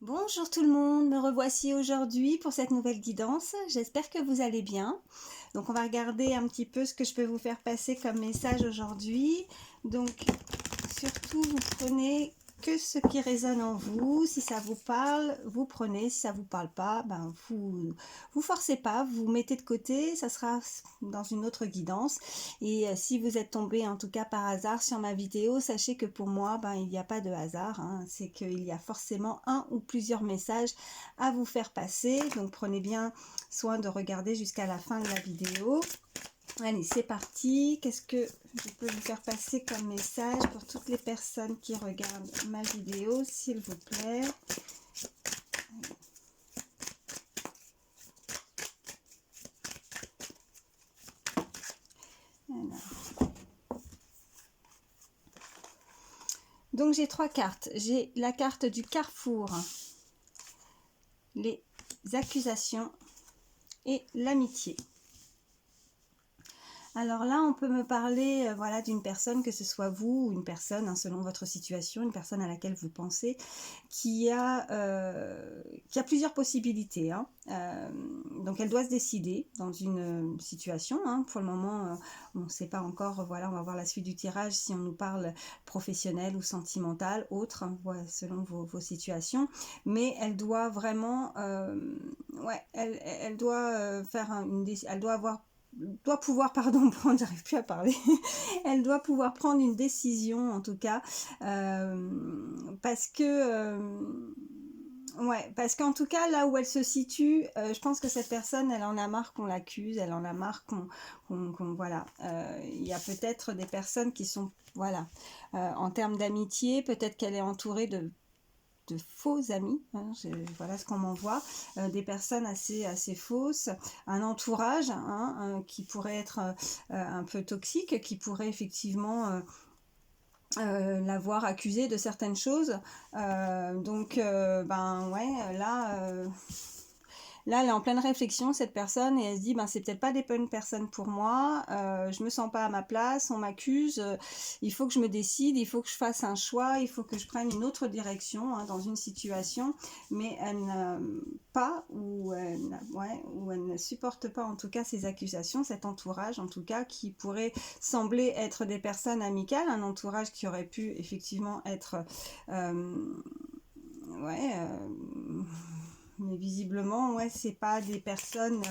Bonjour tout le monde, me revoici aujourd'hui pour cette nouvelle guidance. J'espère que vous allez bien. Donc on va regarder un petit peu ce que je peux vous faire passer comme message aujourd'hui. Donc surtout vous prenez que ce qui résonne en vous. Si ça vous parle, vous prenez. Si ça vous parle pas, ben vous forcez pas, vous mettez de côté. Ça sera dans une autre guidance. Et si vous êtes tombé en tout cas par hasard sur ma vidéo, sachez que pour moi, ben il n'y a pas de hasard. C'est qu'il y a forcément un ou plusieurs messages à vous faire passer. Donc prenez bien soin de regarder jusqu'à la fin de la vidéo. Allez, c'est parti. Qu'est-ce que je peux vous faire passer comme message pour toutes les personnes qui regardent ma vidéo, s'il vous plaît? Alors. Donc j'ai trois cartes. J'ai la carte du carrefour, les accusations et l'amitié. Alors là, on peut me parler voilà, d'une personne, que ce soit vous ou une personne, selon votre situation, une personne à laquelle vous pensez, qui a plusieurs possibilités. Donc elle doit se décider dans une situation. Pour le moment, on ne sait pas encore, voilà, on va voir la suite du tirage si on nous parle professionnel ou sentimental, autre, voilà, selon vos situations. Mais elle doit vraiment, elle doit faire elle doit pouvoir, pardon, prendre, j'arrive plus à parler, elle doit pouvoir prendre une décision en tout cas, parce que, parce qu'en tout cas là où elle se situe, je pense que cette personne, elle en a marre qu'on l'accuse, elle en a marre voilà, il y a peut-être des personnes qui sont, voilà, en termes d'amitié, peut-être qu'elle est entourée de faux amis, voilà ce qu'on m'envoie, des personnes assez fausses, un entourage qui pourrait être un peu toxique, qui pourrait effectivement l'avoir accusée de certaines choses. Là, elle est en pleine réflexion, cette personne, et elle se dit, ben, c'est peut-être pas des bonnes personnes pour moi, je me sens pas à ma place, on m'accuse, il faut que je me décide, il faut que je fasse un choix, il faut que je prenne une autre direction dans une situation, mais elle n'a pas, ou elle ne supporte pas en tout cas ces accusations, cet entourage en tout cas, qui pourrait sembler être des personnes amicales, un entourage qui aurait pu effectivement être... mais visiblement, c'est pas des personnes...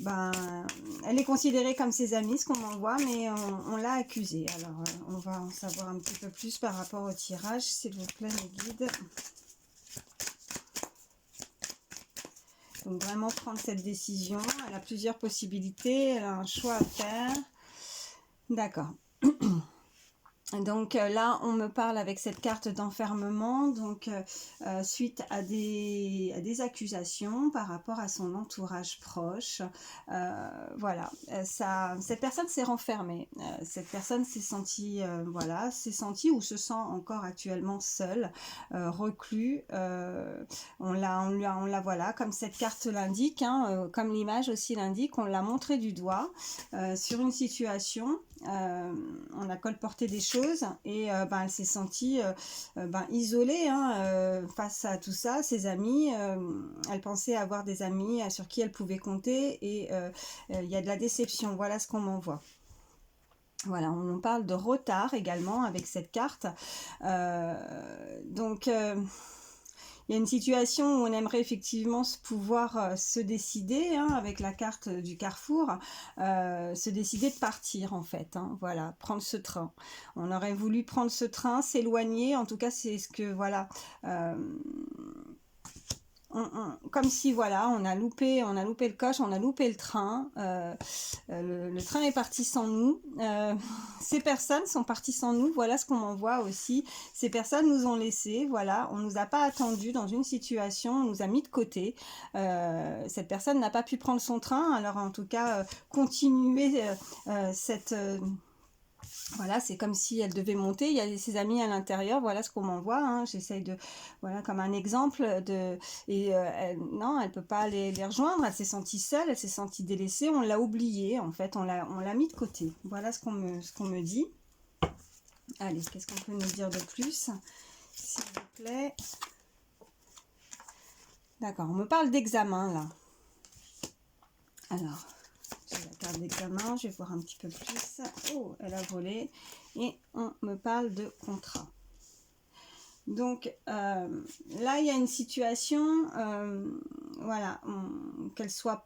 elle est considérée comme ses amis, ce qu'on m'envoie, mais on l'a accusée. Alors, on va en savoir un petit peu plus par rapport au tirage, s'il vous plaît, les guides. Donc, vraiment prendre cette décision. Elle a plusieurs possibilités, elle a un choix à faire. D'accord. Donc là, on me parle avec cette carte d'enfermement, donc suite à des accusations par rapport à son entourage proche. Voilà, cette personne s'est renfermée, cette personne s'est sentie, s'est sentie ou se sent encore actuellement seule, reclus. On l'a, voilà, comme cette carte l'indique, comme l'image aussi l'indique, on l'a montré du doigt sur une situation. On a colporté des choses et elle s'est sentie isolée face à tout ça. Ses amis, elle pensait avoir des amis sur qui elle pouvait compter et il y a de la déception. Voilà ce qu'on m'envoie. Voilà, on parle de retard également avec cette carte. Il y a une situation où on aimerait effectivement pouvoir se décider, avec la carte du carrefour, se décider de partir en fait, voilà, prendre ce train. On aurait voulu prendre ce train, s'éloigner, en tout cas c'est ce que, voilà, comme si voilà, on a loupé le coche, on a loupé le train, le train est parti sans nous, ces personnes sont parties sans nous, voilà ce qu'on m'envoie aussi, ces personnes nous ont laissés, voilà, on nous a pas attendu dans une situation, on nous a mis de côté, cette personne n'a pas pu prendre son train, alors en tout cas continuer cette... voilà, c'est comme si elle devait monter, il y a ses amis à l'intérieur, voilà ce qu'on m'envoie, j'essaye de, voilà, comme un exemple, non, elle peut pas les rejoindre, elle s'est sentie seule, elle s'est sentie délaissée, on l'a oubliée, en fait, on l'a mis de côté, voilà ce qu'on me dit. Allez, qu'est-ce qu'on peut nous dire de plus, s'il vous plaît? D'accord, on me parle d'examen là. Alors, j'ai la carte d'examen, je vais voir un petit peu plus. Oh, elle a volé. Et on me parle de contrat. Donc là, il y a une situation, voilà, qu'elle soit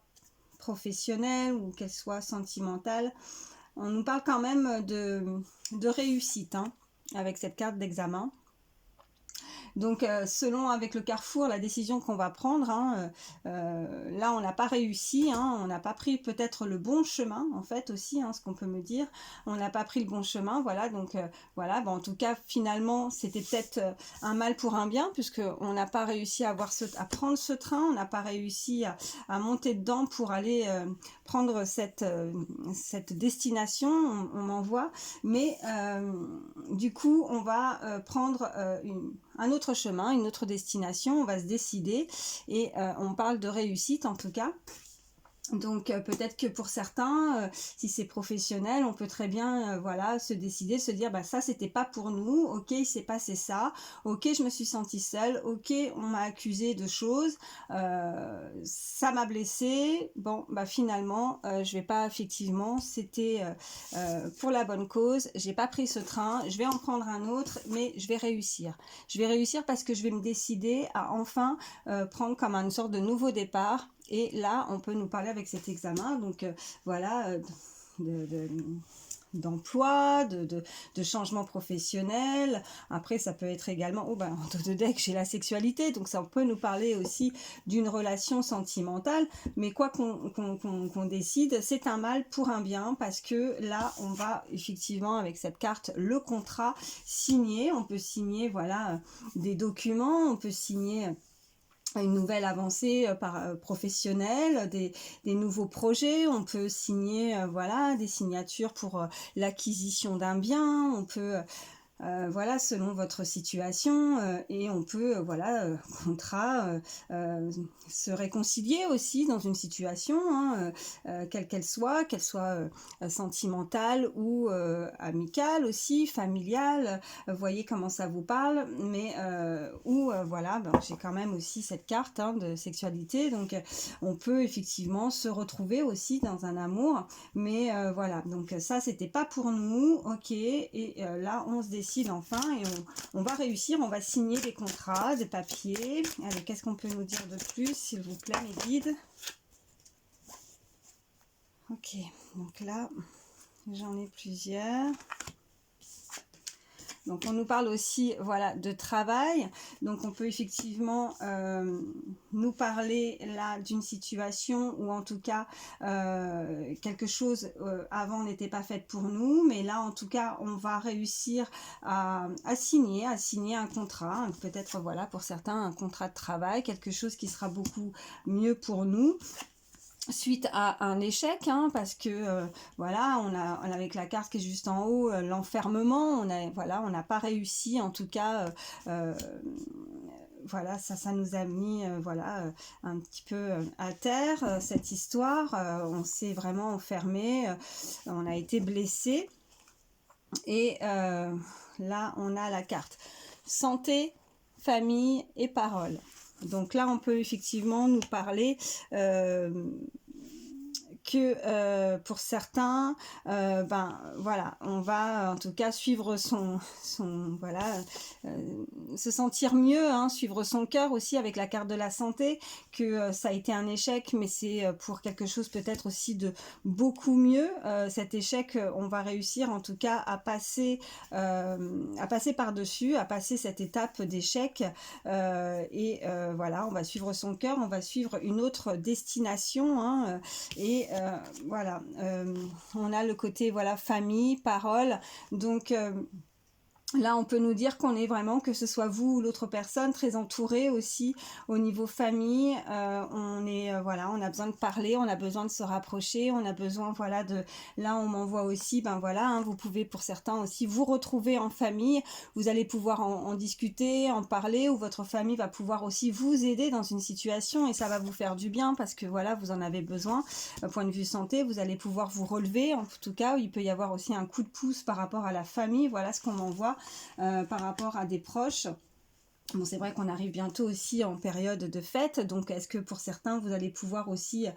professionnelle ou qu'elle soit sentimentale, on nous parle quand même de réussite, hein, avec cette carte d'examen. Donc selon avec le carrefour, la décision qu'on va prendre, hein, là on n'a pas réussi, hein, on n'a pas pris peut-être le bon chemin en fait aussi, hein, ce qu'on peut me dire, on n'a pas pris le bon chemin, voilà, donc voilà, bon, en tout cas finalement c'était peut-être un mal pour un bien, puisque on n'a pas réussi à prendre ce train, on n'a pas réussi à monter dedans pour aller prendre cette destination, on m'envoie, mais du coup on va prendre un autre chemin, une autre destination, on va se décider et on parle de réussite en tout cas. Donc peut-être que pour certains, si c'est professionnel, on peut très bien voilà, se décider, se dire bah ça c'était pas pour nous, ok il s'est passé ça, ok je me suis sentie seule, ok on m'a accusé de choses, ça m'a blessée, bon bah finalement je vais pas, effectivement c'était pour la bonne cause, j'ai pas pris ce train, je vais en prendre un autre, mais je vais réussir. Je vais réussir parce que je vais me décider à enfin prendre comme une sorte de nouveau départ. Et là, on peut nous parler avec cet examen, donc voilà, d'emploi, de changement professionnel. Après, ça peut être également, oh ben, en dos de deck, j'ai la sexualité, donc ça peut nous parler aussi d'une relation sentimentale. Mais quoi qu'on décide, c'est un mal pour un bien, parce que là, on va effectivement, avec cette carte, le contrat signer. On peut signer, voilà, des documents, on peut signer une nouvelle avancée professionnelle, des nouveaux projets, on peut signer voilà, des signatures pour l'acquisition d'un bien, on peut voilà, selon votre situation, et on peut, voilà, contrat, se réconcilier aussi dans une situation, hein, quelle qu'elle soit sentimentale ou amicale aussi, familiale, voyez comment ça vous parle, mais voilà, ben, j'ai quand même aussi cette carte, hein, de sexualité, donc on peut effectivement se retrouver aussi dans un amour, mais voilà, donc ça c'était pas pour nous, ok, et là on se décide enfin et on va réussir, on va signer des contrats, des papiers. Allez, qu'est-ce qu'on peut nous dire de plus, s'il vous plaît, mes guides? Ok, donc là, j'en ai plusieurs. Donc on nous parle aussi, voilà, de travail. Donc on peut effectivement nous parler là d'une situation où en tout cas quelque chose avant n'était pas fait pour nous, mais là en tout cas on va réussir à signer un contrat, peut-être voilà pour certains un contrat de travail, quelque chose qui sera beaucoup mieux pour nous. Suite à un échec, hein, parce que voilà, on a avec la carte qui est juste en haut, l'enfermement, on n'a pas réussi, en tout cas, voilà, ça nous a mis voilà, un petit peu à terre, cette histoire, on s'est vraiment enfermé, on a été blessé, et là on a la carte santé, famille et parole. Donc là, on peut effectivement nous parler que pour certains, ben voilà, on va en tout cas suivre son voilà, se sentir mieux, hein, suivre son cœur aussi avec la carte de la santé, que ça a été un échec, mais c'est pour quelque chose peut-être aussi de beaucoup mieux. Cet échec, on va réussir en tout cas à passer par-dessus, à passer cette étape d'échec, et voilà, on va suivre son cœur, on va suivre une autre destination, hein, et voilà, on a le côté voilà famille, parole, donc là, on peut nous dire qu'on est vraiment, que ce soit vous ou l'autre personne, très entouré aussi au niveau famille. On est voilà, on a besoin de parler, on a besoin de se rapprocher, on a besoin voilà de. Là, on m'envoie aussi, ben voilà, hein, vous pouvez pour certains aussi vous retrouver en famille. Vous allez pouvoir en discuter, en parler, ou votre famille va pouvoir aussi vous aider dans une situation et ça va vous faire du bien parce que voilà, vous en avez besoin. Point de vue santé, vous allez pouvoir vous relever. En tout cas, il peut y avoir aussi un coup de pouce par rapport à la famille. Voilà ce qu'on m'envoie. Par rapport à des proches. Bon, c'est vrai qu'on arrive bientôt aussi en période de fête, donc est-ce que pour certains, vous allez pouvoir aussi,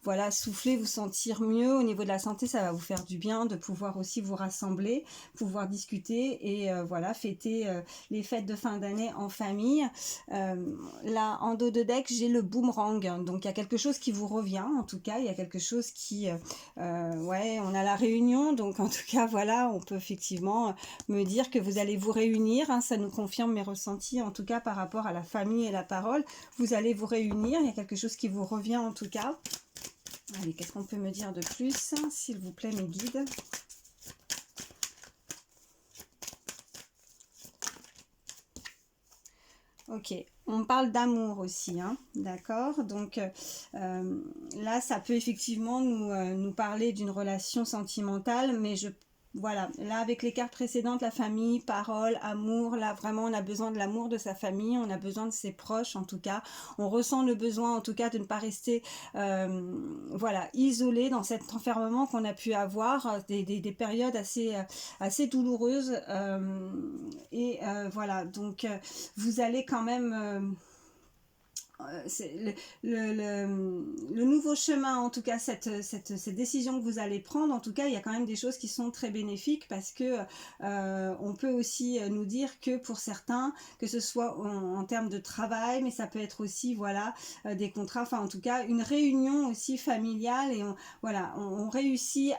voilà, souffler, vous sentir mieux au niveau de la santé, ça va vous faire du bien de pouvoir aussi vous rassembler, pouvoir discuter et voilà, fêter les fêtes de fin d'année en famille. Là, en dos de deck, j'ai le boomerang, donc il y a quelque chose qui vous revient, en tout cas, il y a quelque chose qui, ouais, on a la réunion, donc en tout cas, voilà, on peut effectivement me dire que vous allez vous réunir, hein, ça nous confirme mes ressentis, en tout cas par rapport à la famille et la parole, vous allez vous réunir, il y a quelque chose qui vous revient en tout cas. Allez, qu'est-ce qu'on peut me dire de plus, s'il vous plaît, mes guides? Ok, on parle d'amour aussi, hein, d'accord? Donc là, ça peut effectivement nous parler d'une relation sentimentale, mais voilà, là avec les cartes précédentes, la famille, parole, amour, là vraiment on a besoin de l'amour de sa famille, on a besoin de ses proches en tout cas, on ressent le besoin en tout cas de ne pas rester voilà, isolé dans cet enfermement qu'on a pu avoir, des périodes assez douloureuses et voilà, donc vous allez quand même c'est le nouveau chemin, en tout cas cette décision que vous allez prendre, en tout cas il y a quand même des choses qui sont très bénéfiques parce que on peut aussi nous dire que pour certains, que ce soit en termes de travail, mais ça peut être aussi voilà des contrats, enfin en tout cas une réunion aussi familiale et voilà, on réussit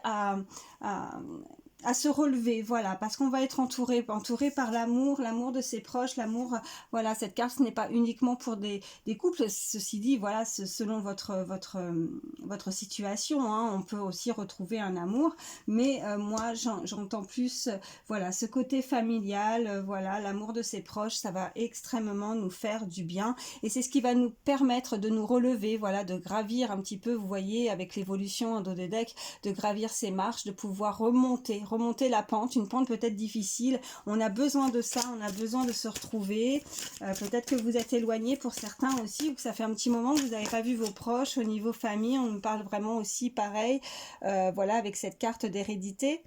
à se relever, voilà, parce qu'on va être entouré par l'amour de ses proches, l'amour, voilà, cette carte ce n'est pas uniquement pour des couples, ceci dit, voilà, selon votre situation, hein, on peut aussi retrouver un amour, mais moi j'entends plus, voilà, ce côté familial, voilà, l'amour de ses proches, ça va extrêmement nous faire du bien, et c'est ce qui va nous permettre de nous relever, voilà, de gravir un petit peu, vous voyez, avec l'évolution en dos de deck, de gravir ces marches, de pouvoir remonter la pente, une pente peut-être difficile, on a besoin de ça, on a besoin de se retrouver, peut-être que vous êtes éloigné pour certains aussi, ou que ça fait un petit moment que vous n'avez pas vu vos proches au niveau famille, on nous parle vraiment aussi pareil, voilà, avec cette carte d'hérédité.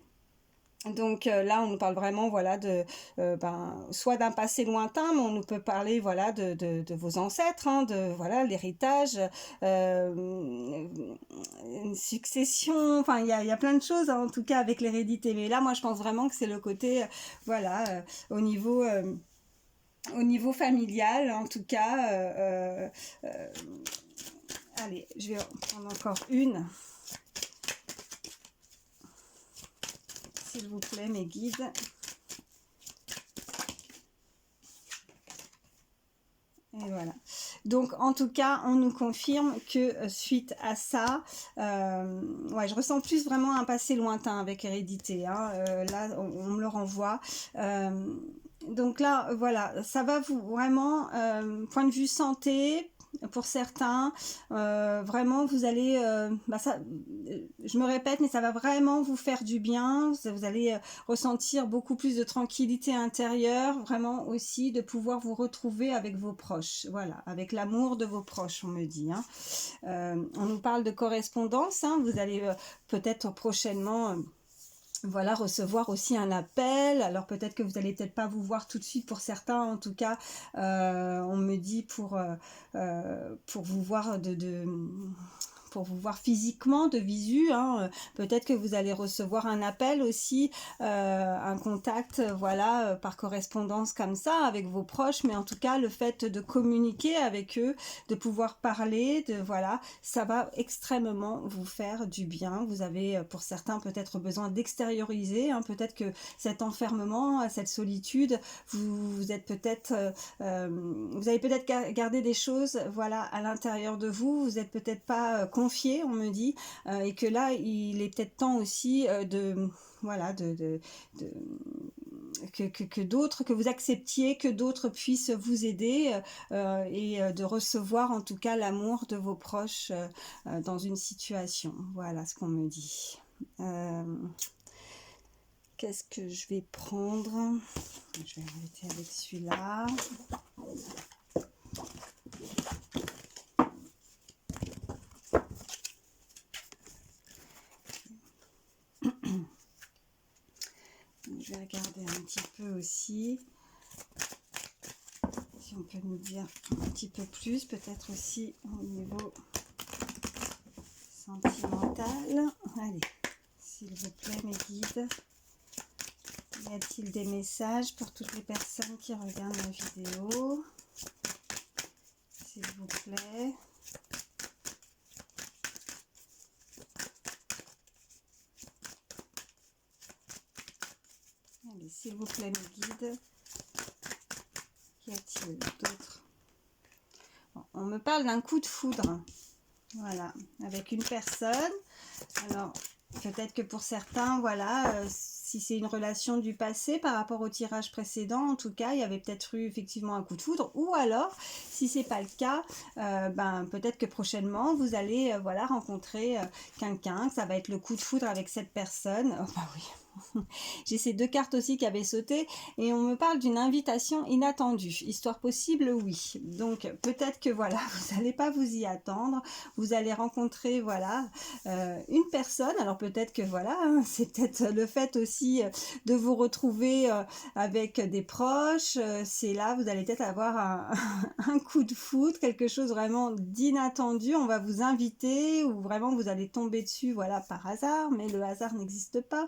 Donc là, on nous parle vraiment, voilà, soit d'un passé lointain, mais on nous peut parler, voilà, de vos ancêtres, hein, de voilà l'héritage, une succession. Enfin, il y a plein de choses, hein, en tout cas avec l'hérédité. Mais là, moi, je pense vraiment que c'est le côté, voilà, au niveau familial, en tout cas. Allez, je vais en prendre encore une. S'il vous plaît, mes guides. Et voilà. Donc, en tout cas, on nous confirme que suite à ça, ouais, je ressens plus vraiment un passé lointain avec hérédité. Hein. Là, on me le renvoie. Donc là, voilà, ça va vous vraiment, point de vue santé, pour certains, vraiment vous allez, je me répète, mais ça va vraiment vous faire du bien, vous allez ressentir beaucoup plus de tranquillité intérieure, vraiment aussi de pouvoir vous retrouver avec vos proches, voilà, avec l'amour de vos proches, on me dit. Hein. On nous parle de correspondance, hein, vous allez peut-être prochainement... voilà, recevoir aussi un appel. Alors peut-être que vous allez peut-être pas vous voir tout de suite pour certains, en tout cas, on me dit pour vous voir pour vous voir physiquement de visu, hein. Peut-être que vous allez recevoir un appel aussi, un contact, voilà, par correspondance comme ça avec vos proches, mais en tout cas le fait de communiquer avec eux, de pouvoir parler, voilà, ça va extrêmement vous faire du bien. Vous avez pour certains peut-être besoin d'extérioriser, hein, peut-être que cet enfermement, cette solitude, vous êtes peut-être, vous avez peut-être gardé des choses, voilà, à l'intérieur de vous. Vous êtes peut-être pas confié, on me dit, et que là, il est peut-être temps aussi voilà, que d'autres, que vous acceptiez, que d'autres puissent vous aider et de recevoir en tout cas l'amour de vos proches dans une situation. Voilà ce qu'on me dit. Qu'est-ce que je vais prendre? Je vais arrêter avec celui-là. Je vais regarder un petit peu aussi si on peut nous dire un petit peu plus, peut-être aussi au niveau sentimental. Allez, s'il vous plaît, mes guides. Y a-t-il des messages pour toutes les personnes qui regardent la vidéo? S'il vous plaît. Allez, s'il vous plaît, mes guides. Qu'y a-t-il d'autre? Bon, on me parle d'un coup de foudre. Voilà, avec une personne. Alors, peut-être que pour certains, voilà, si c'est une relation du passé par rapport au tirage précédent, en tout cas, il y avait peut-être eu effectivement un coup de foudre. Ou alors, si c'est pas le cas, ben, peut-être que prochainement, vous allez voilà, rencontrer quelqu'un, que ça va être le coup de foudre avec cette personne. Oh, bah oui. J'ai ces deux cartes aussi qui avaient sauté et on me parle d'une invitation inattendue. Histoire possible, oui. Donc peut-être que voilà, vous n'allez pas vous y attendre. Vous allez rencontrer voilà une personne. Alors peut-être que voilà, hein, c'est peut-être le fait aussi de vous retrouver avec des proches. C'est là, vous allez peut-être avoir un coup de foudre, quelque chose vraiment d'inattendu. On va vous inviter ou vraiment vous allez tomber dessus, voilà, par hasard. Mais le hasard n'existe pas.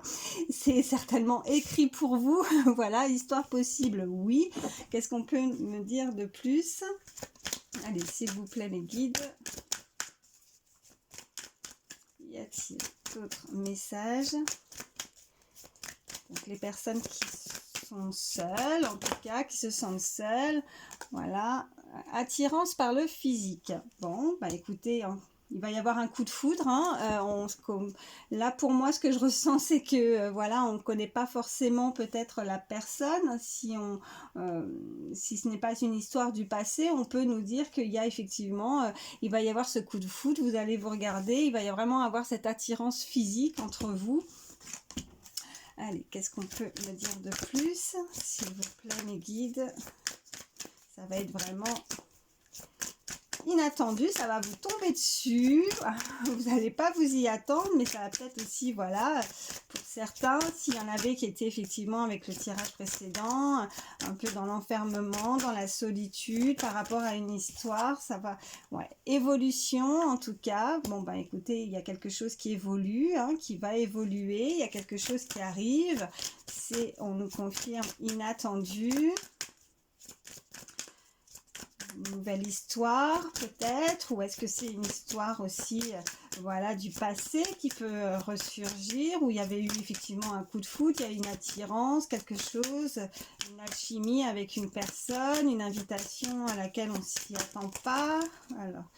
C'est certainement écrit pour vous. Voilà, histoire possible, oui. Qu'est-ce qu'on peut me dire de plus? Allez, s'il vous plaît, les guides. Y a-t-il d'autres messages? Donc, les personnes qui sont seules, en tout cas, qui se sentent seules. Voilà. Attirance par le physique. Bon, bah écoutez... il va y avoir un coup de foudre. Hein. Là, pour moi, ce que je ressens, c'est que voilà, on ne connaît pas forcément peut-être la personne. Si ce n'est pas une histoire du passé, on peut nous dire qu'il y a effectivement, il va y avoir ce coup de foudre. Vous allez vous regarder, il va y vraiment avoir cette attirance physique entre vous. Allez, qu'est-ce qu'on peut me dire de plus? S'il vous plaît, mes guides. Ça va être vraiment... inattendu, ça va vous tomber dessus, vous n'allez pas vous y attendre, mais ça va peut-être aussi, voilà, pour certains, s'il y en avait qui étaient effectivement avec le tirage précédent, un peu dans l'enfermement, dans la solitude, par rapport à une histoire, ça va, ouais, évolution en tout cas, bon bah écoutez, il y a quelque chose qui évolue, hein, qui va évoluer, il y a quelque chose qui arrive, c'est, on nous confirme, inattendu. Une nouvelle histoire peut-être, ou est-ce que c'est une histoire aussi voilà, du passé qui peut ressurgir, où il y avait eu effectivement un coup de foudre, il y a une attirance, quelque chose, une alchimie avec une personne, une invitation à laquelle on ne s'y attend pas. Alors,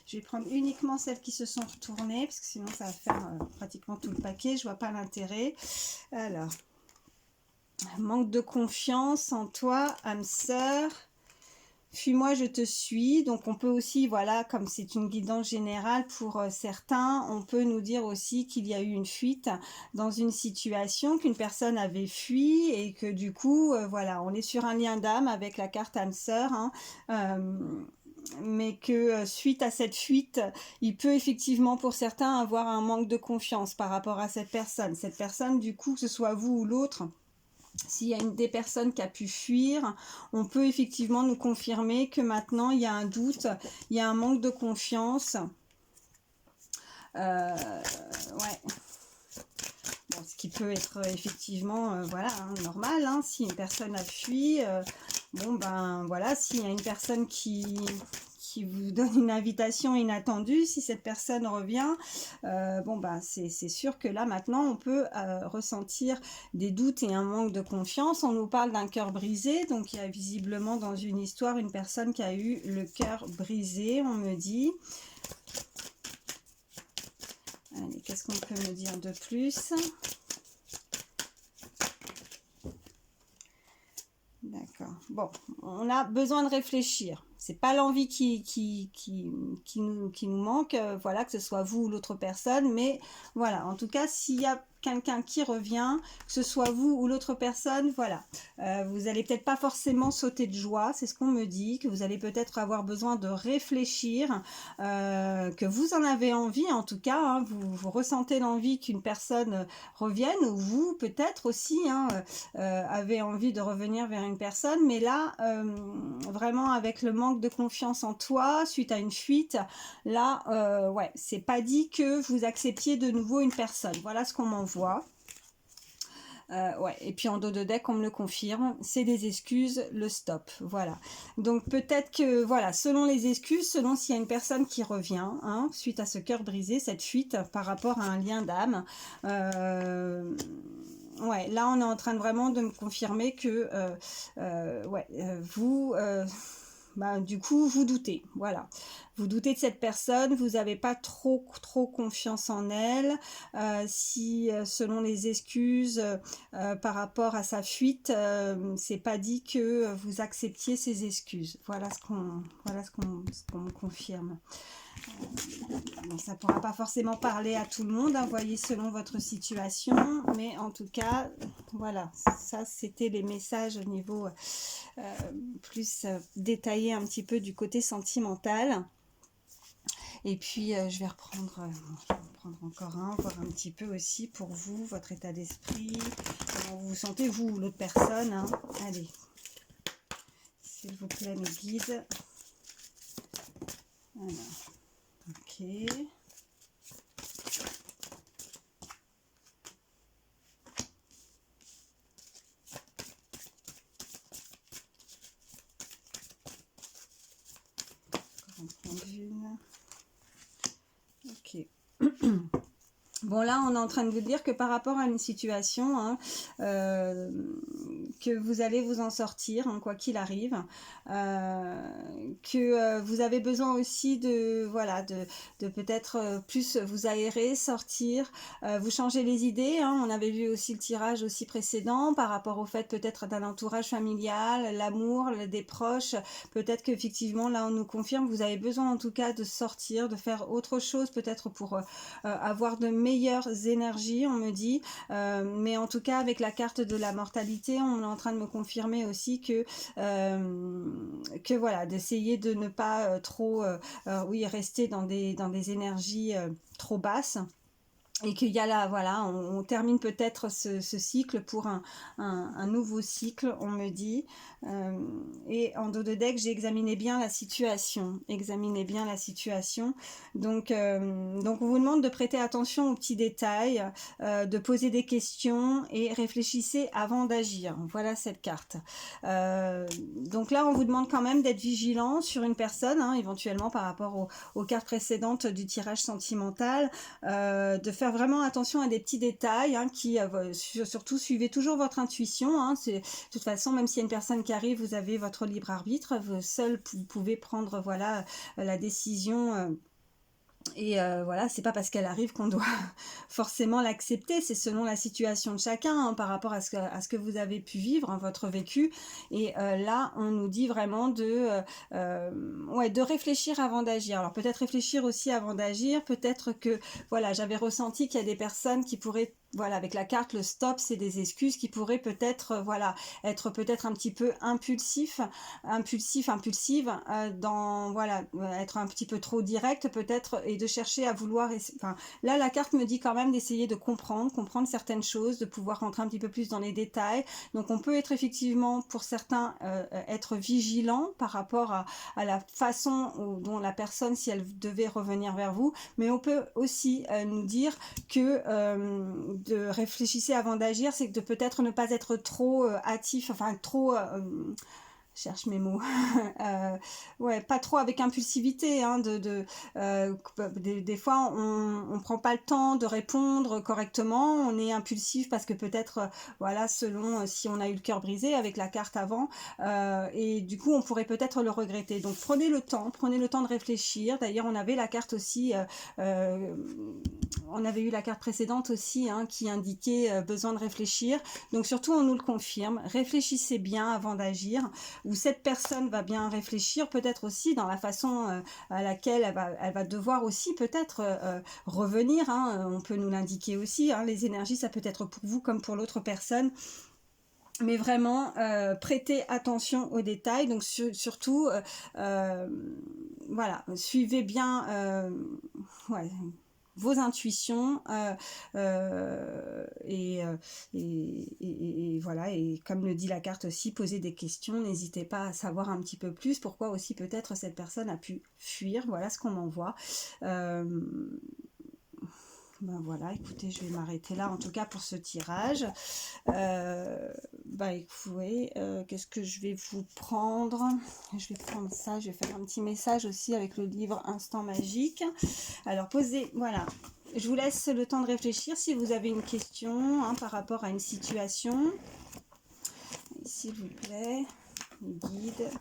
je vais prendre uniquement celles qui se sont retournées, parce que sinon ça va faire pratiquement tout le paquet, je vois pas l'intérêt. Alors, manque de confiance en toi, âme sœur. Fuis-moi, je te suis. Donc on peut aussi, voilà, comme c'est une guidance générale pour certains, on peut nous dire aussi qu'il y a eu une fuite dans une situation, qu'une personne avait fui et que du coup, voilà, on est sur un lien d'âme avec la carte âme sœur, hein, mais que suite à cette fuite, il peut effectivement pour certains avoir un manque de confiance par rapport à cette personne. Cette personne, du coup, que ce soit vous ou l'autre, s'il y a une des personnes qui a pu fuir, on peut effectivement nous confirmer que maintenant il y a un doute, il y a un manque de confiance. Ouais. Bon, ce qui peut être effectivement voilà, hein, normal, hein, si une personne a fui, bon ben voilà, s'il y a une personne qui vous donne une invitation inattendue, si cette personne revient, bon ben c'est sûr que là maintenant on peut ressentir des doutes et un manque de confiance. On nous parle d'un cœur brisé, donc il y a visiblement dans une histoire une personne qui a eu le cœur brisé, on me dit. Allez, qu'est-ce qu'on peut me dire de plus? D'accord. Bon, on a besoin de réfléchir. c'est pas l'envie qui nous manque, voilà, que ce soit vous ou l'autre personne, mais voilà, en tout cas, s'il y a quelqu'un qui revient, que ce soit vous ou l'autre personne, voilà, vous allez peut-être pas forcément sauter de joie, c'est ce qu'on me dit, que vous allez peut-être avoir besoin de réfléchir, que vous en avez envie, en tout cas, hein, vous ressentez l'envie qu'une personne revienne, ou vous peut-être aussi, hein, avez envie de revenir vers une personne, mais là, vraiment avec le manque de confiance en toi, suite à une fuite, là, ouais, c'est pas dit que vous acceptiez de nouveau une personne. Voilà ce qu'on m'envoie. Ouais, et puis en dos de deck, on me le confirme, c'est des excuses, le stop, voilà. Donc peut-être que, voilà, selon les excuses, selon s'il y a une personne qui revient, hein, suite à ce cœur brisé, cette fuite par rapport à un lien d'âme, ouais, là on est en train de vraiment de me confirmer que, ouais, vous... bah, du coup, vous doutez, voilà. Vous doutez de cette personne, vous n'avez pas trop confiance en elle. Si, selon les excuses par rapport à sa fuite, c'est pas dit que vous acceptiez ses excuses. Voilà ce qu'on me confirme. Bon, ça ne pourra pas forcément parler à tout le monde, hein, voyez, selon votre situation, mais en tout cas, voilà, ça c'était les messages au niveau plus détaillé un petit peu du côté sentimental. Et puis je vais reprendre encore un, voir un petit peu aussi pour vous, votre état d'esprit, comment vous vous sentez, vous ou l'autre personne, hein. Allez, s'il vous plaît, mes guides. Alors, ok. On prend une. Ok. Bon, là, on est en train de vous dire que par rapport à une situation, hein, que vous allez vous en sortir, hein, quoi qu'il arrive, que vous avez besoin aussi de, voilà, de peut-être plus vous aérer, sortir, vous changer les idées, hein. On avait vu aussi le tirage aussi précédent par rapport au fait peut-être d'un entourage familial, l'amour, des proches, peut-être qu'effectivement, là, on nous confirme, vous avez besoin en tout cas de sortir, de faire autre chose, peut-être pour avoir de meilleures énergies, on me dit, mais en tout cas avec la carte de la mortalité, on est en train de me confirmer aussi que voilà, d'essayer de ne pas trop oui, rester dans des énergies trop basses. Et qu'il y a là, voilà, on termine peut-être ce cycle pour un nouveau cycle, on me dit. Et en dos de deck, j'ai examiné bien la situation. Donc on vous demande de prêter attention aux petits détails, de poser des questions et réfléchissez avant d'agir. Voilà cette carte. Donc là, on vous demande quand même d'être vigilant sur une personne, hein, éventuellement par rapport aux cartes précédentes du tirage sentimental, de faire vraiment attention à des petits détails, hein, qui surtout suivez toujours votre intuition, hein, de toute façon, même s'il y a une personne qui arrive, vous avez votre libre arbitre, vous seul vous pouvez prendre, voilà, la décision. Et voilà, c'est pas parce qu'elle arrive qu'on doit forcément l'accepter, c'est selon la situation de chacun, hein, par rapport à ce que vous avez pu vivre, hein, votre vécu. Et là, on nous dit vraiment ouais, de réfléchir avant d'agir. Alors peut-être réfléchir aussi avant d'agir, peut-être que, voilà, j'avais ressenti qu'il y a des personnes qui pourraient, voilà, avec la carte, le stop, c'est des excuses qui pourraient peut-être, voilà, être peut-être un petit peu impulsive, dans, voilà, être un petit peu trop direct peut-être, et de chercher à vouloir, enfin, là, la carte me dit quand même d'essayer de comprendre certaines choses, de pouvoir rentrer un petit peu plus dans les détails. Donc, on peut être effectivement, pour certains, être vigilant par rapport à la façon dont la personne, si elle devait revenir vers vous, mais on peut aussi nous dire que de réfléchissez avant d'agir, c'est de peut-être ne pas être trop hâtif, enfin trop... cherche mes mots. Ouais, pas trop avec impulsivité, hein, des fois on prend pas le temps de répondre correctement, on est impulsif parce que peut-être voilà, selon si on a eu le cœur brisé avec la carte avant, et du coup on pourrait peut-être le regretter. Donc prenez le temps de réfléchir. D'ailleurs on avait la carte aussi, on avait eu la carte précédente aussi, hein, qui indiquait besoin de réfléchir. Donc surtout on nous le confirme, réfléchissez bien avant d'agir. où cette personne va bien réfléchir, peut-être aussi dans la façon à laquelle elle va devoir aussi peut-être revenir, hein, on peut nous l'indiquer aussi, hein, les énergies, ça peut être pour vous comme pour l'autre personne. Mais vraiment, prêtez attention aux détails, donc surtout, voilà, suivez bien ouais, vos intuitions et voilà, et comme le dit la carte aussi, posez des questions, n'hésitez pas à savoir un petit peu plus, pourquoi aussi peut-être cette personne a pu fuir, voilà ce qu'on m'envoie. Ben voilà, écoutez, je vais m'arrêter là en tout cas pour ce tirage. Bah écoutez, qu'est-ce que je vais vous prendre? Je vais prendre ça, je vais faire un petit message aussi avec le livre Instant Magique. Alors posez, voilà, je vous laisse le temps de réfléchir si vous avez une question hein, par rapport à une situation. S'il vous plaît, guide.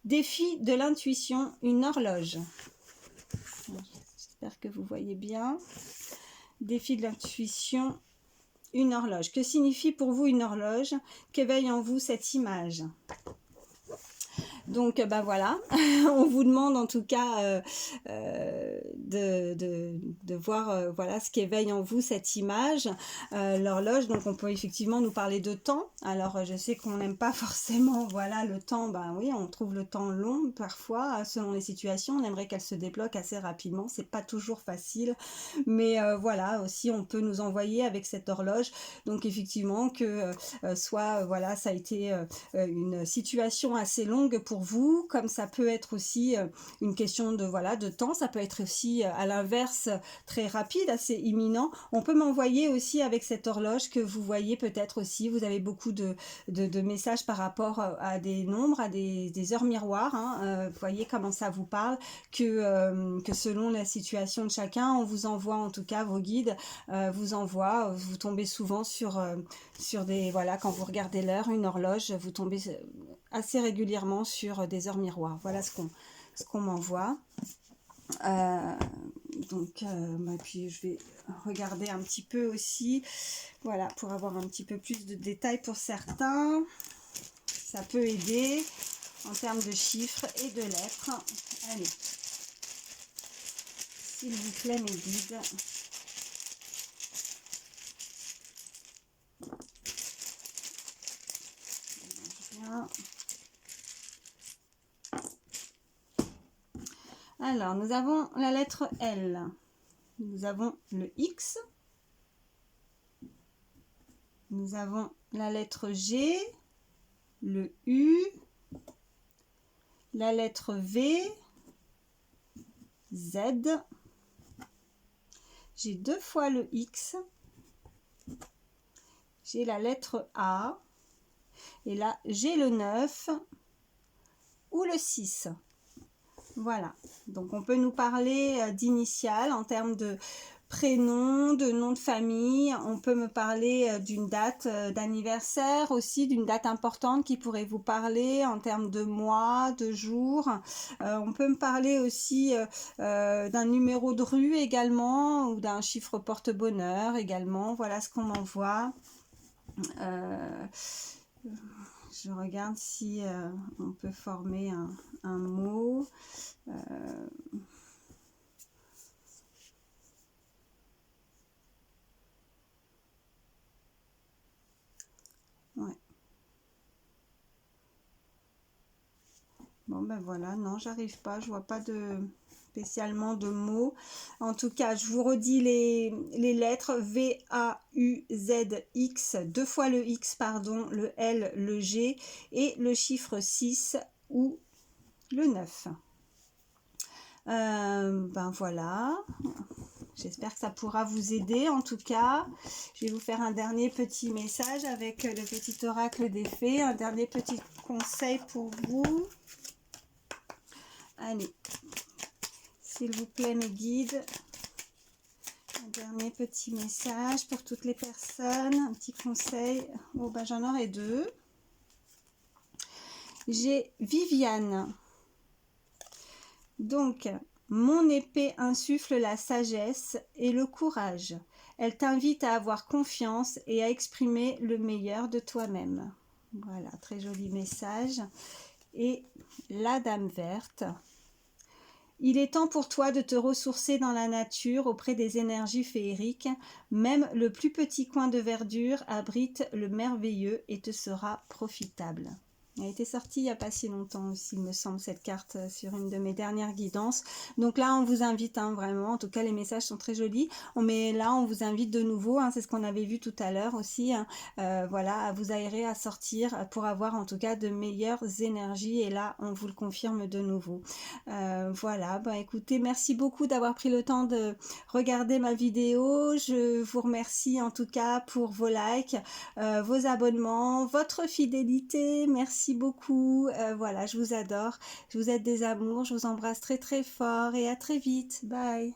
Défi de l'intuition, une horloge. J'espère que vous voyez bien. Défi de l'intuition, une horloge. Que signifie pour vous une horloge? Qu'éveille en vous cette image? Donc, ben voilà, on vous demande en tout cas de voir voilà, ce qui éveille en vous cette image. L'horloge, donc on peut effectivement nous parler de temps. Alors, je sais qu'on n'aime pas forcément voilà, le temps. Ben oui, on trouve le temps long parfois, selon les situations. On aimerait qu'elle se débloque assez rapidement. C'est pas toujours facile. Mais voilà, aussi, on peut nous envoyer avec cette horloge. Donc, effectivement, que soit, voilà, ça a été une situation assez longue pour vous, comme ça peut être aussi une question de voilà de temps, ça peut être aussi à l'inverse très rapide, assez imminent. On peut m'envoyer aussi avec cette horloge que vous voyez peut-être aussi, vous avez beaucoup de messages par rapport à des nombres, à des heures miroirs, hein. Vous voyez comment ça vous parle, que selon la situation de chacun, on vous envoie en tout cas vos guides, vous envoient, vous tombez souvent sur des, voilà, quand vous regardez l'heure, une horloge, vous tombez assez régulièrement sur des heures miroirs. Voilà ce qu'on m'envoie. Donc, puis je vais regarder un petit peu aussi, voilà, pour avoir un petit peu plus de détails pour certains. Ça peut aider en termes de chiffres et de lettres. Allez, s'il vous plaît, mes guides. Bien. Alors, nous avons la lettre L, nous avons le X, nous avons la lettre G, le U, la lettre V, Z, j'ai 2 fois le X, j'ai la lettre A, et là j'ai le 9 ou le 6. Voilà, donc on peut nous parler d'initiales en termes de prénom, de nom de famille. On peut me parler d'une date d'anniversaire aussi, d'une date importante qui pourrait vous parler en termes de mois, de jours. On peut me parler aussi d'un numéro de rue également ou d'un chiffre porte-bonheur également. Voilà ce qu'on m'envoie. Je regarde si on peut former un mot. Ouais. Bon ben voilà, non, j'arrive pas, je vois pas spécialement de mots. En tout cas, je vous redis les lettres V, A, U, Z, X, 2 fois le X, pardon, le L, le G et le chiffre 6 ou le 9. Ben voilà. J'espère que ça pourra vous aider. En tout cas, je vais vous faire un dernier petit message avec le petit oracle des fées, un dernier petit conseil pour vous. Allez, s'il vous plaît, mes guides, un dernier petit message pour toutes les personnes, un petit conseil. Oh, ben j'en aurai 2. J'ai Viviane. Donc, mon épée insuffle la sagesse et le courage. Elle t'invite à avoir confiance et à exprimer le meilleur de toi-même. Voilà, très joli message. Et la Dame verte. Il est temps pour toi de te ressourcer dans la nature auprès des énergies féeriques. Même le plus petit coin de verdure abrite le merveilleux et te sera profitable. Elle a été sortie il n'y a pas si longtemps aussi, il me semble, cette carte sur une de mes dernières guidances. Donc là, on vous invite vraiment, en tout cas les messages sont très jolis. Là, on vous invite de nouveau, c'est ce qu'on avait vu tout à l'heure aussi, voilà, à vous aérer, à sortir pour avoir en tout cas de meilleures énergies. Et là, on vous le confirme de nouveau. Voilà, écoutez, merci beaucoup d'avoir pris le temps de regarder ma vidéo. Je vous remercie en tout cas pour vos likes, vos abonnements, votre fidélité. Merci beaucoup. Voilà, je vous adore. Je vous êtes des amours. Je vous embrasse très très fort et à très vite. Bye.